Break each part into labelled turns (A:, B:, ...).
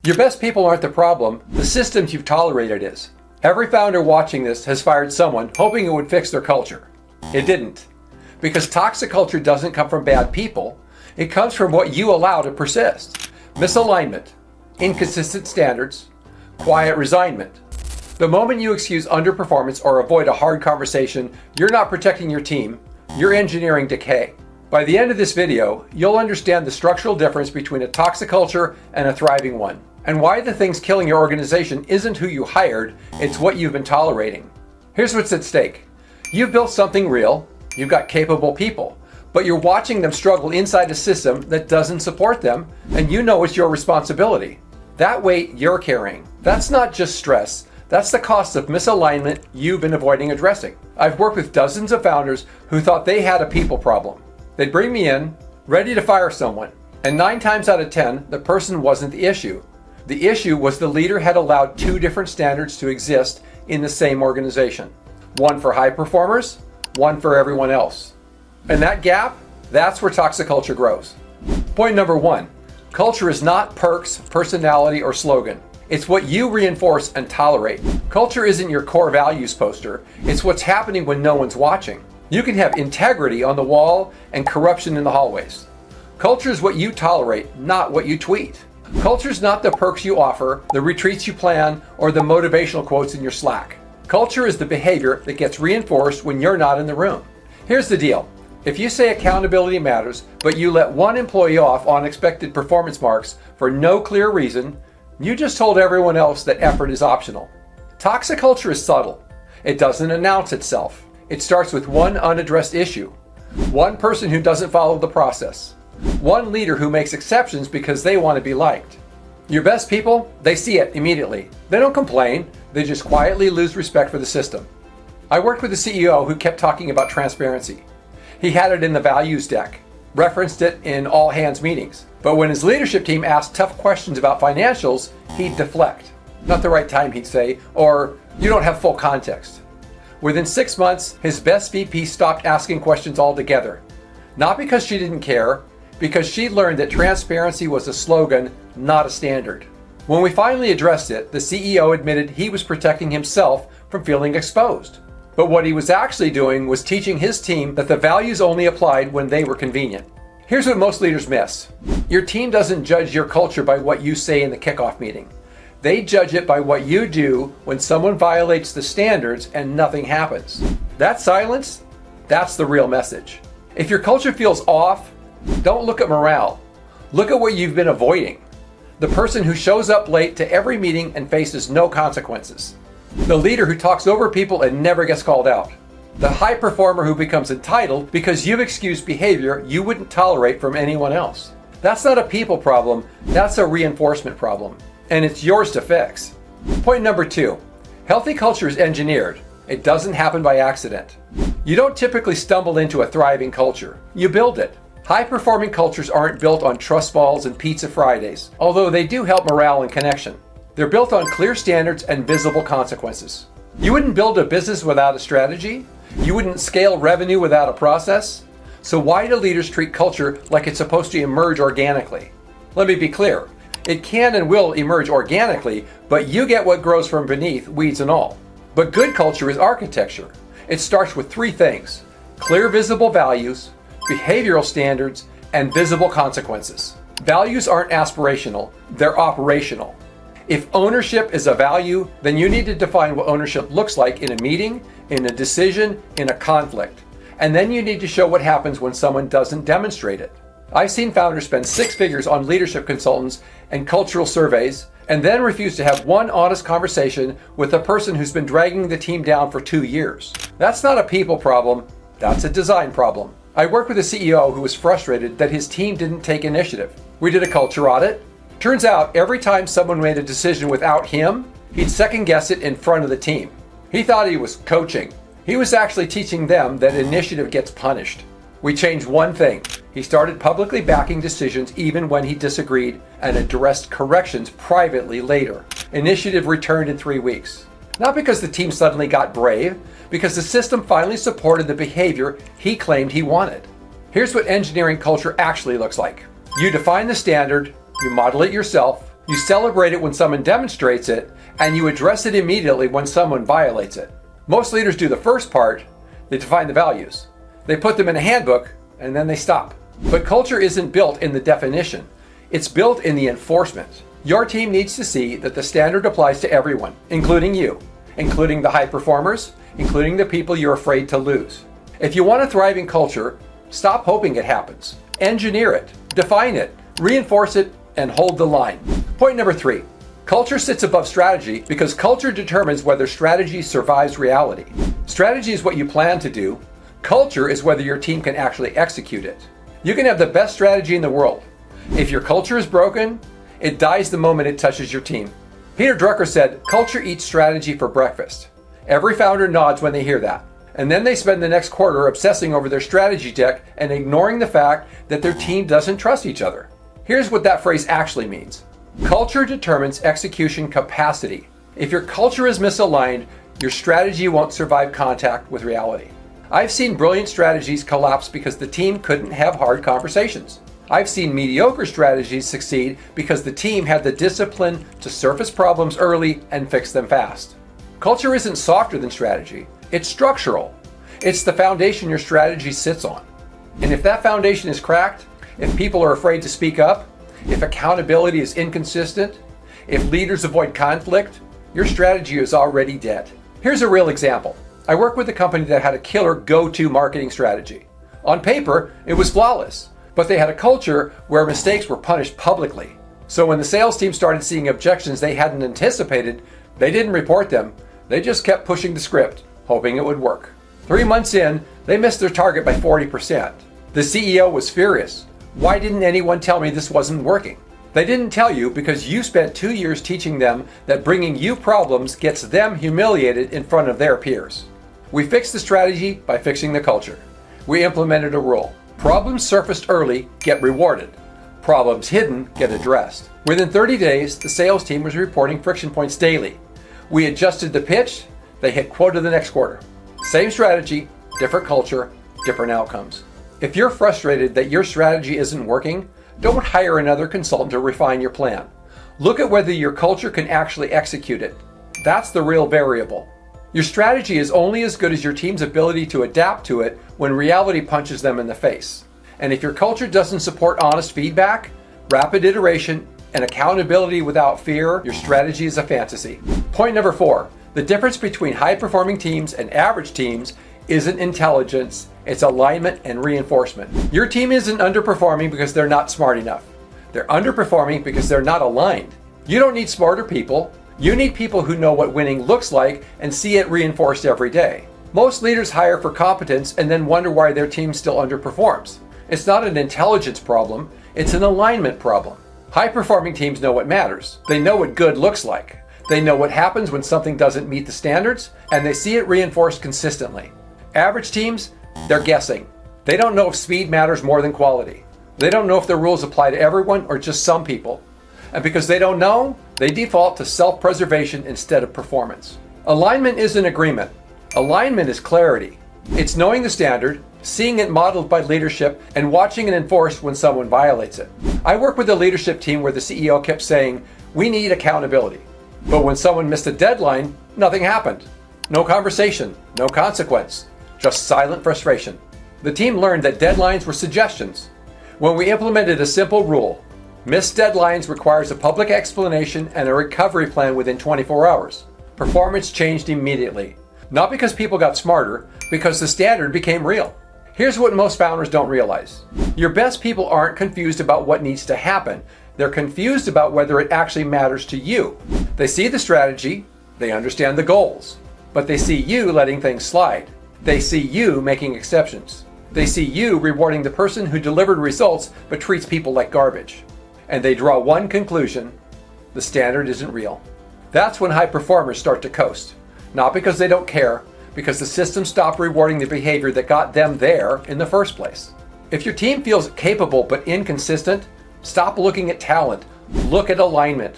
A: Your best people aren't the problem, the systems you've tolerated is. Every founder watching this has fired someone hoping it would fix their culture. It didn't. Because toxic culture doesn't come from bad people, it comes from what you allow to persist. Misalignment, inconsistent standards, quiet resignment. The moment you excuse underperformance or avoid a hard conversation, you're not protecting your team, you're engineering decay. By the end of this video, you'll understand the structural difference between a toxic culture and a thriving one, and why the things killing your organization isn't who you hired, it's what you've been tolerating. Here's what's at stake. You've built something real, you've got capable people, but you're watching them struggle inside a system that doesn't support them, and you know it's your responsibility. That weight you're carrying, that's not just stress, that's the cost of misalignment you've been avoiding addressing. I've worked with dozens of founders who thought they had a people problem. They'd bring me in, ready to fire someone, and 9 times out of 10, the person wasn't the issue. The issue was the leader had allowed 2 different standards to exist in the same organization. One for high performers, one for everyone else. And that gap, that's where toxic culture grows. Point number 1, culture is not perks, personality, or slogan. It's what you reinforce and tolerate. Culture isn't your core values poster, it's what's happening when no one's watching. You can have integrity on the wall and corruption in the hallways. Culture is what you tolerate, not what you tweet. Culture is not the perks you offer, the retreats you plan, or the motivational quotes in your Slack. Culture is the behavior that gets reinforced when you're not in the room. Here's the deal. If you say accountability matters, but you let one employee off on expected performance marks for no clear reason, you just told everyone else that effort is optional. Toxic culture is subtle. It doesn't announce itself. It starts with one unaddressed issue, one person who doesn't follow the process, one leader who makes exceptions because they want to be liked. Your best people, they see it immediately. They don't complain, they just quietly lose respect for the system. I worked with a CEO who kept talking about transparency. He had it in the values deck, referenced it in all hands meetings. But when his leadership team asked tough questions about financials, he'd deflect. Not the right time, he'd say, or you don't have full context. Within 6 months, his best VP stopped asking questions altogether. Not because she didn't care, because she learned that transparency was a slogan, not a standard. When we finally addressed it, the CEO admitted he was protecting himself from feeling exposed. But what he was actually doing was teaching his team that the values only applied when they were convenient. Here's what most leaders miss. Your team doesn't judge your culture by what you say in the kickoff meeting. They judge it by what you do when someone violates the standards and nothing happens. That silence, that's the real message. If your culture feels off, don't look at morale. Look at what you've been avoiding. The person who shows up late to every meeting and faces no consequences. The leader who talks over people and never gets called out. The high performer who becomes entitled because you've excused behavior you wouldn't tolerate from anyone else. That's not a people problem, that's a reinforcement problem. And it's yours to fix. Point number 2, healthy culture is engineered. It doesn't happen by accident. You don't typically stumble into a thriving culture. You build it. High-performing cultures aren't built on trust falls and pizza Fridays, although they do help morale and connection. They're built on clear standards and visible consequences. You wouldn't build a business without a strategy. You wouldn't scale revenue without a process. So why do leaders treat culture like it's supposed to emerge organically? Let me be clear. It can and will emerge organically, but you get what grows from beneath, weeds and all. But good culture is architecture. It starts with 3 things: clear, visible values, behavioral standards, and visible consequences. Values aren't aspirational, they're operational. If ownership is a value, then you need to define what ownership looks like in a meeting, in a decision, in a conflict. And then you need to show what happens when someone doesn't demonstrate it. I've seen founders spend 6 figures on leadership consultants and cultural surveys, and then refuse to have one honest conversation with a person who's been dragging the team down for 2 years. That's not a people problem, that's a design problem. I worked with a CEO who was frustrated that his team didn't take initiative. We did a culture audit. Turns out every time someone made a decision without him, he'd second guess it in front of the team. He thought he was coaching. He was actually teaching them that initiative gets punished. We changed one thing. He started publicly backing decisions even when he disagreed and addressed corrections privately later. Initiative returned in 3 weeks. Not because the team suddenly got brave, because the system finally supported the behavior he claimed he wanted. Here's what engineering culture actually looks like. You define the standard, you model it yourself, You celebrate it when someone demonstrates it, and you address it immediately when someone violates it. Most leaders do the first part. They define the values. They put them in a handbook, and then they stop. But culture isn't built in the definition. It's built in the enforcement. Your team needs to see that the standard applies to everyone, including you, including the high performers, including the people you're afraid to lose. If you want a thriving culture, stop hoping it happens. Engineer it, define it, reinforce it, and hold the line. Point number 3. Culture sits above strategy because culture determines whether strategy survives reality. Strategy is what you plan to do. Culture is whether your team can actually execute it. You can have the best strategy in the world. If your culture is broken, it dies the moment it touches your team. Peter Drucker said, "Culture eats strategy for breakfast." Every founder nods when they hear that. And then they spend the next quarter obsessing over their strategy deck and ignoring the fact that their team doesn't trust each other. Here's what that phrase actually means. Culture determines execution capacity. If your culture is misaligned, your strategy won't survive contact with reality. I've seen brilliant strategies collapse because the team couldn't have hard conversations. I've seen mediocre strategies succeed because the team had the discipline to surface problems early and fix them fast. Culture isn't softer than strategy. It's structural. It's the foundation your strategy sits on. And if that foundation is cracked, if people are afraid to speak up, if accountability is inconsistent, if leaders avoid conflict, your strategy is already dead. Here's a real example. I work with a company that had a killer go-to marketing strategy. On paper, it was flawless, but they had a culture where mistakes were punished publicly. So when the sales team started seeing objections they hadn't anticipated, they didn't report them. They just kept pushing the script, hoping it would work. 3 months in, they missed their target by 40%. The CEO was furious. Why didn't anyone tell me this wasn't working? They didn't tell you because you spent 2 years teaching them that bringing you problems gets them humiliated in front of their peers. We fixed the strategy by fixing the culture. We implemented a rule. Problems surfaced early get rewarded. Problems hidden get addressed. Within 30 days, the sales team was reporting friction points daily. We adjusted the pitch. They hit quota the next quarter. Same strategy, different culture, different outcomes. If you're frustrated that your strategy isn't working, don't hire another consultant to refine your plan. Look at whether your culture can actually execute it. That's the real variable. Your strategy is only as good as your team's ability to adapt to it when reality punches them in the face. And if your culture doesn't support honest feedback, rapid iteration, and accountability without fear, your strategy is a fantasy. Point number 4. The difference between high-performing teams and average teams isn't intelligence, it's alignment and reinforcement. Your team isn't underperforming because they're not smart enough. They're underperforming because they're not aligned. You don't need smarter people. You need people who know what winning looks like and see it reinforced every day. Most leaders hire for competence and then wonder why their team still underperforms. It's not an intelligence problem, it's an alignment problem. High-performing teams know what matters. They know what good looks like. They know what happens when something doesn't meet the standards, and they see it reinforced consistently. Average teams, they're guessing. They don't know if speed matters more than quality. They don't know if the rules apply to everyone or just some people. And because they don't know, they default to self-preservation instead of performance. Alignment isn't agreement. Alignment is clarity. It's knowing the standard, seeing it modeled by leadership, and watching it enforced when someone violates it. I work with a leadership team where the CEO kept saying, "We need accountability." But when someone missed a deadline, nothing happened. No conversation, no consequence, just silent frustration. The team learned that deadlines were suggestions. When we implemented a simple rule, missed deadlines requires a public explanation and a recovery plan within 24 hours. Performance changed immediately. Not because people got smarter, because the standard became real. Here's what most founders don't realize. Your best people aren't confused about what needs to happen. They're confused about whether it actually matters to you. They see the strategy, they understand the goals, but they see you letting things slide. They see you making exceptions. They see you rewarding the person who delivered results but treats people like garbage. And they draw one conclusion: the standard isn't real. That's when high performers start to coast. Not because they don't care, because the system stopped rewarding the behavior that got them there in the first place. If your team feels capable but inconsistent, stop looking at talent. Look at alignment.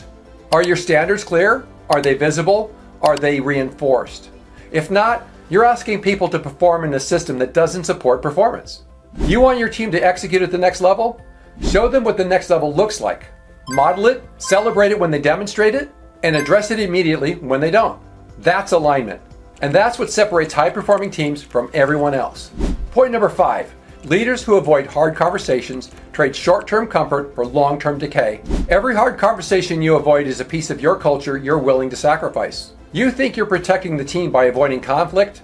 A: Are your standards clear? Are they visible? Are they reinforced? If not, you're asking people to perform in a system that doesn't support performance. You want your team to execute at the next level? Show them what the next level looks like. model it, celebrate it when they demonstrate it, and address it immediately when they don't. That's alignment. And that's what separates high-performing teams from everyone else. Point number 5. Leaders who avoid hard conversations trade short-term comfort for long-term decay. Every hard conversation you avoid is a piece of your culture you're willing to sacrifice. You think you're protecting the team by avoiding conflict?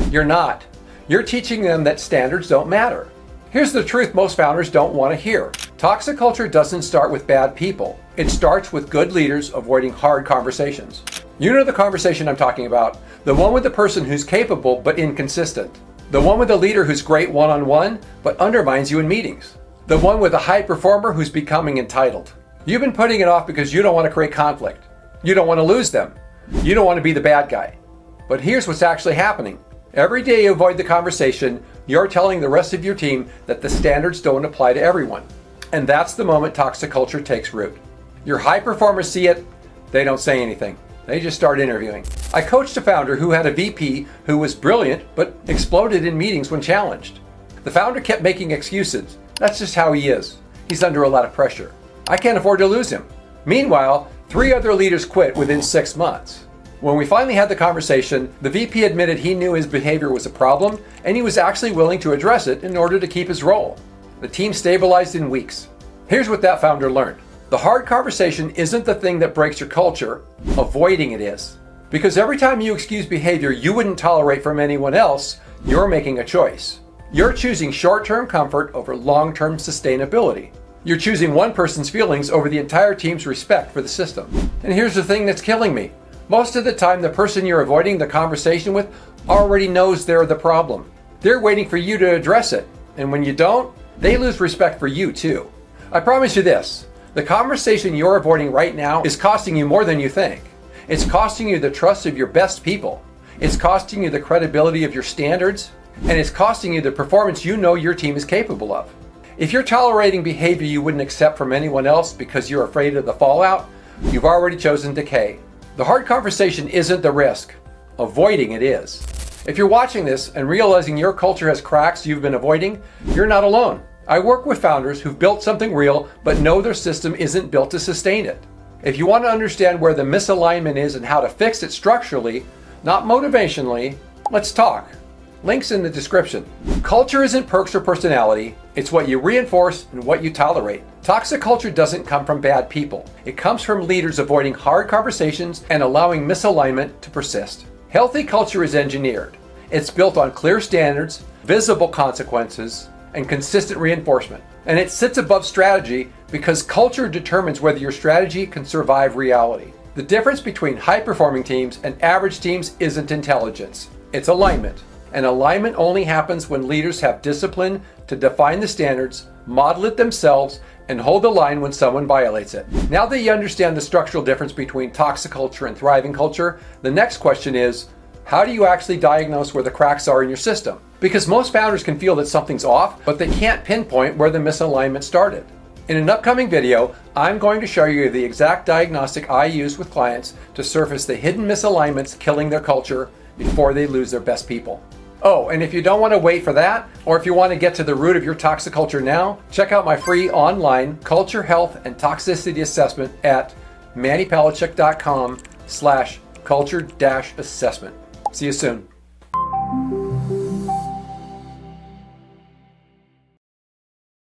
A: You're not. You're teaching them that standards don't matter. Here's the truth most founders don't want to hear. Toxic culture doesn't start with bad people. It starts with good leaders avoiding hard conversations. You know the conversation I'm talking about. The one with the person who's capable but inconsistent. The one with a leader who's great one-on-one but undermines you in meetings. The one with a high performer who's becoming entitled. You've been putting it off because you don't want to create conflict. You don't want to lose them. You don't want to be the bad guy. But here's what's actually happening. Every day you avoid the conversation, you're telling the rest of your team that the standards don't apply to everyone. And that's the moment toxic culture takes root. Your high performers see it, they don't say anything. They just start interviewing. I coached a founder who had a VP who was brilliant but exploded in meetings when challenged. The founder kept making excuses. That's just how he is. He's under a lot of pressure. I can't afford to lose him. Meanwhile, 3 other leaders quit within 6 months. When we finally had the conversation, the VP admitted he knew his behavior was a problem and he was actually willing to address it in order to keep his role. The team stabilized in weeks. Here's what that founder learned. The hard conversation isn't the thing that breaks your culture, avoiding it is. Because every time you excuse behavior you wouldn't tolerate from anyone else, you're making a choice. You're choosing short-term comfort over long-term sustainability. You're choosing one person's feelings over the entire team's respect for the system. And here's the thing that's killing me. Most of the time the person you're avoiding the conversation with already knows they're the problem. They're waiting for you to address it. And when you don't, they lose respect for you too. I promise you this. The conversation you're avoiding right now is costing you more than you think. It's costing you the trust of your best people. It's costing you the credibility of your standards. And it's costing you the performance you know your team is capable of. If you're tolerating behavior you wouldn't accept from anyone else because you're afraid of the fallout, you've already chosen decay. The hard conversation isn't the risk. Avoiding it is. If you're watching this and realizing your culture has cracks you've been avoiding, you're not alone. I work with founders who've built something real but know their system isn't built to sustain it. If you want to understand where the misalignment is and how to fix it structurally, not motivationally, let's talk. Links in the description. Culture isn't perks or personality, it's what you reinforce and what you tolerate. Toxic culture doesn't come from bad people. It comes from leaders avoiding hard conversations and allowing misalignment to persist. Healthy culture is engineered. It's built on clear standards, visible consequences, and consistent reinforcement. And it sits above strategy because culture determines whether your strategy can survive reality. The difference between high-performing teams and average teams isn't intelligence, it's alignment. And alignment only happens when leaders have discipline to define the standards, model it themselves, and hold the line when someone violates it. Now that you understand the structural difference between toxic culture and thriving culture, the next question is, how do you actually diagnose where the cracks are in your system? Because most founders can feel that something's off, but they can't pinpoint where the misalignment started. In an upcoming video, I'm going to show you the exact diagnostic I use with clients to surface the hidden misalignments killing their culture before they lose their best people. Oh, and if you don't want to wait for that, or if you want to get to the root of your toxic culture now, check out my free online culture, health, and toxicity assessment at mannypalachuk.com/culture-assessment. See you soon.